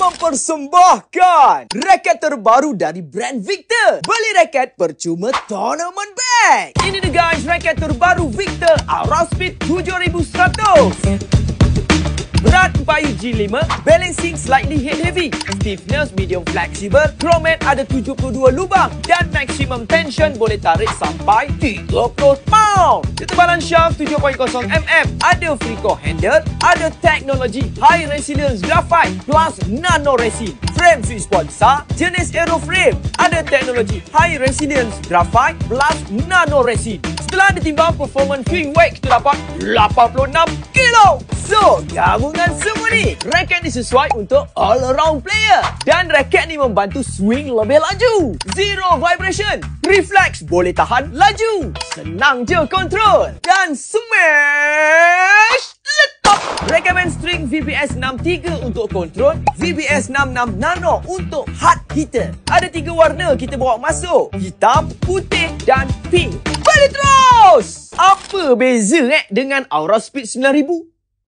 mempersembahkan raket terbaru dari brand Victor. Beli raket percuma tournament bag. Ini dia guys, raket terbaru Victor Aura Speed 7100. Berat 4UG5, balancing slightly head heavy, stiffness medium flexible, chromat ada 72 lubang dan maximum tension boleh tarik sampai 30 pound. Ketebalan shaft 7.0mm, ada free core handle, ada teknologi high resilience graphite plus nano resin. Frame sweet spot besar, jenis aeroframe, ada teknologi high resilience graphite plus nano resin. Setelah ditimbang performance swing weight, kita dapat 86 kilo. So, gabungan semua ni, raket ni sesuai untuk all around player. Dan raket ni membantu swing lebih laju. Zero vibration, reflex boleh tahan laju. Senang je kontrol. Dan smash letak. Recommend string VBS 63 untuk kontrol, VBS 66 Nano untuk hard hitter. Ada 3 warna kita bawa masuk, hitam, putih dan pink. Balik terus! Apa beza dengan Aura Speed 9000?